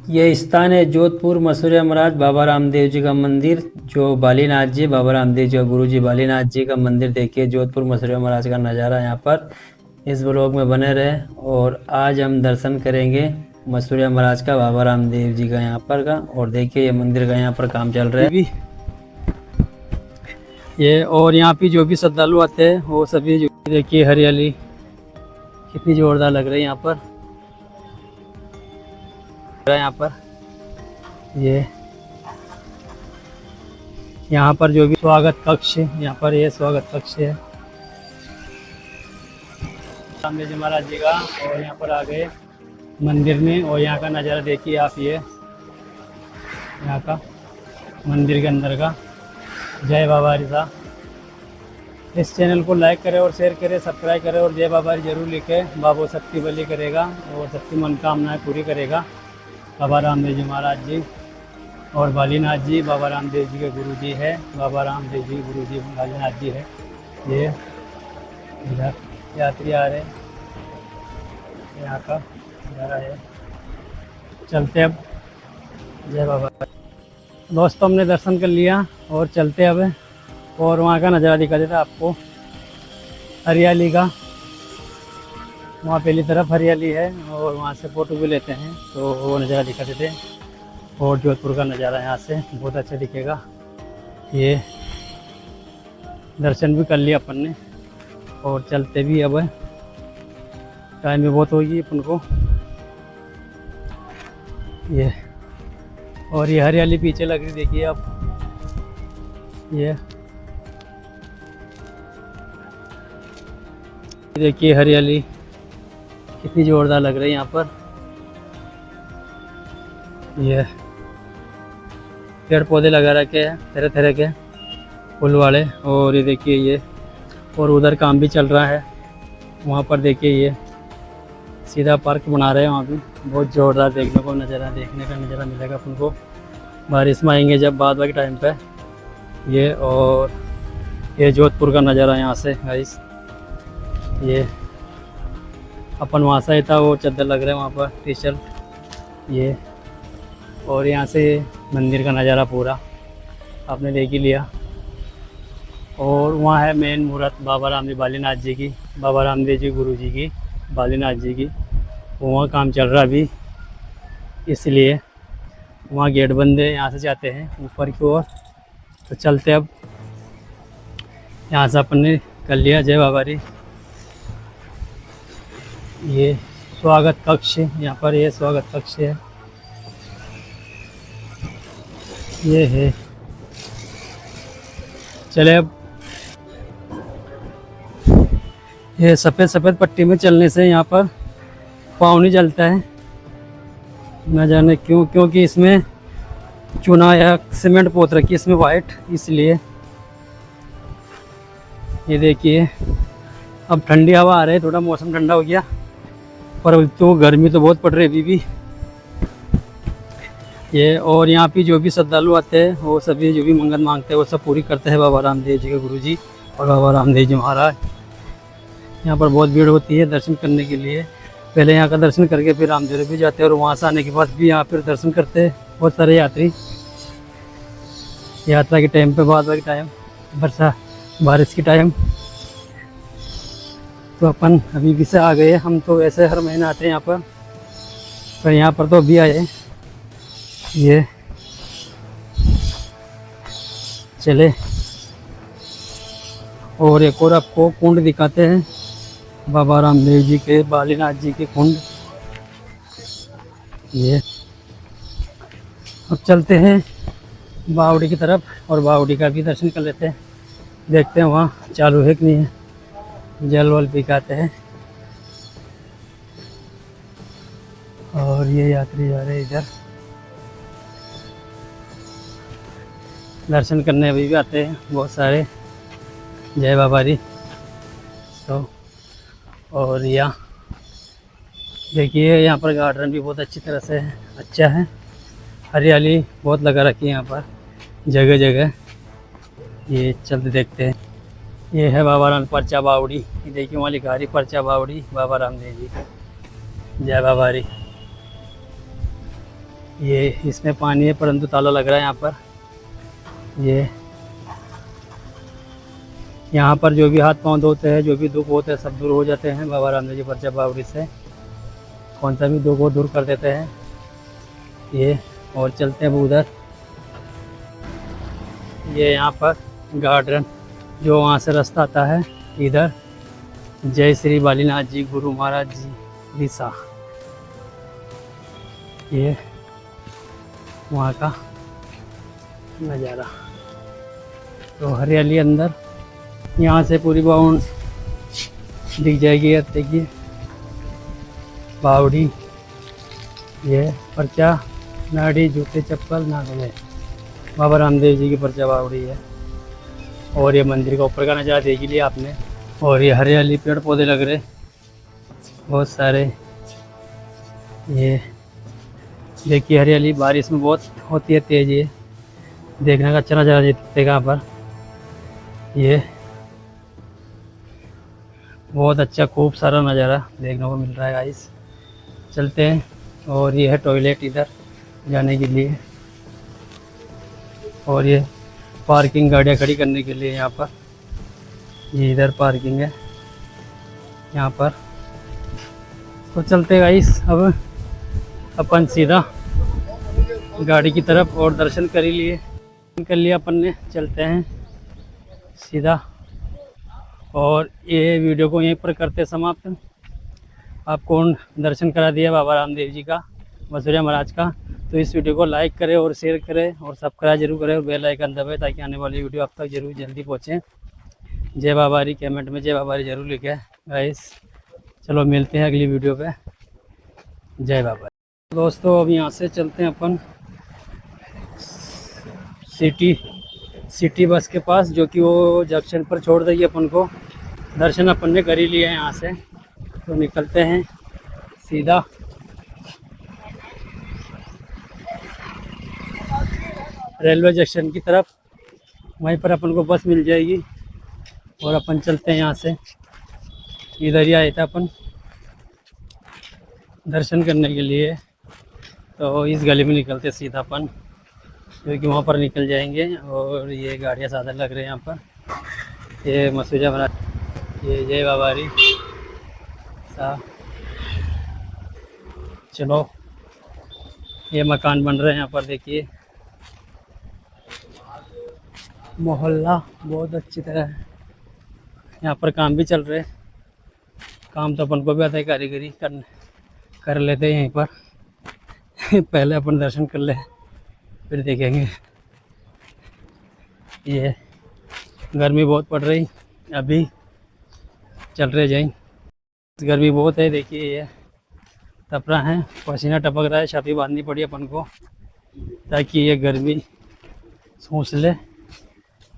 ये स्थान है जोधपुर मसूरिया महाराज बाबा रामदेव जी का मंदिर, जो बालीनाथ जी बाबा रामदेव जी का गुरु जी बालीनाथ जी का मंदिर। देखिए जोधपुर मसूरिया महाराज का नज़ारा यहाँ पर। इस ब्लॉग में बने रहे और आज हम दर्शन करेंगे मसूरिया महाराज का बाबा रामदेव जी का यहाँ पर का। और देखिए ये मंदिर का यहाँ पर काम चल रहा है ये। और यहाँ पे जो भी श्रद्धालु आते हैं वो सभी जो देखिए हरियाली कितनी जोरदार लग रही है यहाँ पर ये यहाँ पर जो भी स्वागत कक्ष यहाँ पर ये स्वागत कक्ष है रामदेव जी महाराज जी का। और यहाँ पर आ गए मंदिर में और यहाँ का नज़ारा देखिए आप। ये यहाँ का मंदिर के अंदर का। जय बाबा रिसा। इस चैनल को लाइक करें और शेयर करें, सब्सक्राइब करें और जय बाबा जरूर लिखें। बाबा सबकी भली करेगा और सबकी मनोकामनाएं पूरी करेगा। बाबा रामदेव जी महाराज जी और बालीनाथ जी बाबा रामदेव जी के गुरु जी है। बाबा रामदेव जी गुरु जी बालीनाथ जी है। ये इधर यात्री आ रहे यहाँ का नज़ारा है। चलते अब। जय बाबा। दोस्तों हमने दर्शन कर लिया और चलते अब और वहाँ का नज़ारा दिखा देता आपको हरियाली का। वहाँ पहली तरफ हरियाली है और वहाँ से फ़ोटो भी लेते हैं तो वो नज़ारा दिखा देते हैं। और जोधपुर का नज़ारा यहाँ से बहुत अच्छा दिखेगा। ये दर्शन भी कर लिया अपन ने और चलते भी अब। टाइम भी बहुत होगी अपन को। ये और ये हरियाली पीछे लग रही देखिए आप। ये देखिए हरियाली कितनी जोरदार लग रही है यहाँ पर। ये पेड़ पौधे लगा रखे हैं तरह तरह के फूल वाले। और ये देखिए ये और उधर काम भी चल रहा है। वहाँ पर देखिए ये सीधा पार्क बना रहे हैं। वहाँ भी बहुत ज़ोरदार देखने का नज़ारा मिलेगा अपन को। बारिश में आएंगे जब बाद के टाइम पे ये। और ये जोधपुर का नज़ारा यहाँ से गाइस। ये अपन वहाँ से था वो चद्दर लग रहा है वहाँ पर टी शर्ट ये। और यहाँ से मंदिर का नज़ारा पूरा आपने देख ही लिया। और वहाँ है मेन मूर्त बाबा रामदेव बालीनाथ जी की, बाबा रामदेव जी गुरु जी की बालीनाथ जी की। वहाँ काम चल रहा अभी इसलिए वहाँ गेट बंद है। यहाँ से जाते हैं ऊपर की ओर तो चलते अब। यहाँ से अपन ने कर लिया जय बाबा री। ये स्वागत कक्ष यहाँ पर ये स्वागत कक्ष है। ये है चले अब। ये सफ़ेद पट्टी में चलने से यहाँ पर पाँव नहीं जलता है। न जाने क्यों, क्योंकि इसमें चूना या सीमेंट पोत रखी है इसमें वाइट, इसलिए। ये देखिए अब ठंडी हवा आ रही है, थोड़ा मौसम ठंडा हो गया पर तो गर्मी तो बहुत पड़ रही है अभी भी। ये और यहाँ पे जो भी श्रद्धालु आते हैं वो सभी जो भी मंगल मांगते हैं वो सब पूरी करते हैं बाबा रामदेव जी के गुरु जी और बाबा रामदेव जी महाराज। यहाँ पर बहुत भीड़ होती है दर्शन करने के लिए। पहले यहाँ का दर्शन करके फिर रामदेव भी जाते हैं और वहाँ से आने के बाद भी यहाँ फिर दर्शन करते हैं बहुत सारे यात्री। यात्रा के टाइम पे बाद के टाइम बारिश के टाइम तो अपन अभी भी से आ गए। हम तो वैसे हर महीने आते हैं यहाँ पर यहाँ पर तो अभी आए। ये चले और एक और आपको कुंड दिखाते हैं बाबा रामदेव जी के बालीनाथ जी के कुंड। ये अब चलते हैं बावड़ी की तरफ और बावड़ी का भी दर्शन कर लेते हैं। देखते हैं वहाँ चालू है कि नहीं है। जल वल पिकाते हैं और ये यात्री जा रहे हैं इधर दर्शन करने। अभी भी आते हैं बहुत सारे जय बाबा री। तो और यहाँ देखिए यहाँ पर गार्डन भी बहुत अच्छी तरह से अच्छा है। हरियाली बहुत लगा रखी है यहाँ पर जगह जगह। ये चलते देखते हैं। ये है बाबा राम पर्चा बावड़ी। ये देखिए वहाँ लिखा रही पर्चा बावड़ी बाबा रामदेव जी। जय बाबा री। ये इसमें पानी है परंतु ताला लग रहा है यहाँ पर। ये यहाँ पर जो भी हाथ पांव धोते हैं, जो भी दुख होते हैं सब दूर हो जाते हैं बाबा रामदेव जी परचा बावड़ी से। कौन सा भी दुख वो दूर कर देते हैं ये। और चलते हैं वो उधर। ये यहाँ पर गार्डन जो वहाँ से रास्ता आता है इधर। जय श्री बालीनाथ जी गुरु महाराज जी दिशा। ये वहाँ का नज़ारा। तो हरियाली अंदर यहाँ से पूरी बाउंड दिख जाएगी। अब देखिए बावड़ी, ये पर्चा, नाड़ी, जूते, चप्पल, नागले, बाबा रामदेव जी की पर्चा बावड़ी है। और ये मंदिर का ऊपर का नज़ारा देख ही लिया आपने। और ये हरियाली, पेड़ पौधे लग रहे बहुत सारे। ये देखिए हरियाली, बारिश में बहुत होती है तेज। ये देखने का अच्छा नज़ारा देगा यहाँ पर। ये बहुत अच्छा खूब सारा नज़ारा देखने को मिल रहा है गाइस। चलते हैं। और ये है टॉयलेट इधर जाने के लिए। और ये पार्किंग, गाड़ियाँ खड़ी करने के लिए यहाँ पर। ये इधर पार्किंग है यहाँ पर। तो चलते गाइस अब अपन सीधा गाड़ी की तरफ। और दर्शन कर ही लिए, कर लिया अपन ने। चलते हैं सीधा। और ये वीडियो को यहीं पर करते समाप्त। आपको दर्शन करा दिया बाबा रामदेव जी का, मसूरिया महाराज का। तो इस वीडियो को लाइक करें और शेयर करें और सब्सक्राइब जरूर करें और बेल आइकन दबाएं ताकि आने वाली वीडियो आप तक जरूर जल्दी पहुँचे। जय बाबारी कमेंट में जय बाबारी जरूर लिखें गाइस। चलो मिलते हैं अगली वीडियो पे। जय बाबा। दोस्तों अब यहाँ से चलते हैं अपन सिटी बस के पास, जो कि वो जंक्शन पर छोड़ देगी अपन को। दर्शन अपन ने कर ही लिया है यहाँ से। तो निकलते हैं सीधा रेलवे जंक्शन की तरफ। वहीं पर अपन को बस मिल जाएगी और अपन चलते हैं यहाँ से। इधर ही आए थे अपन दर्शन करने के लिए। तो इस गली में निकलते सीधा अपन, क्योंकि वहाँ पर निकल जाएंगे। और ये गाड़ियाँ साधन लग रहे हैं यहाँ पर। ये मसूरिया महाराज, ये जय बाबारी सा। चलो ये मकान बन रहे हैं यहाँ पर। देखिए मोहल्ला बहुत अच्छी तरह है। यहाँ पर काम भी चल रहे हैं। काम तो अपन को भी आता है, कारीगरी कर लेते हैं यहीं पर। पहले अपन दर्शन कर ले फिर देखेंगे। ये गर्मी बहुत पड़ रही अभी, चल रहे जाएं। गर्मी बहुत है। देखिए ये तपरा है, पसीना टपक रहा है। छाती बांधनी पड़ी अपन को ताकि ये गर्मी सूंस ले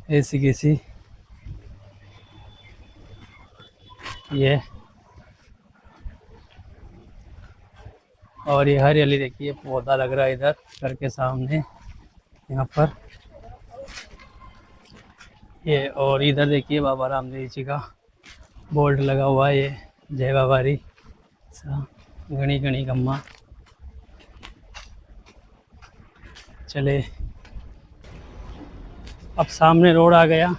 ऐसी कैसी। ये और ये हरियाली देखिए, पौधा लग रहा है इधर घर के सामने यहाँ पर। ये और इधर देखिए बाबा रामदेव जी का बोर्ड लगा हुआ है। ये जय बाबारी सा गणी गणी गम्मा। चले अब सामने रोड आ गया।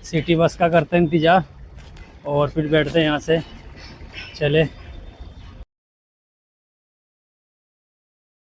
सिटी बस का करते हैं इंतज़ार और फिर बैठते हैं यहाँ से। चले।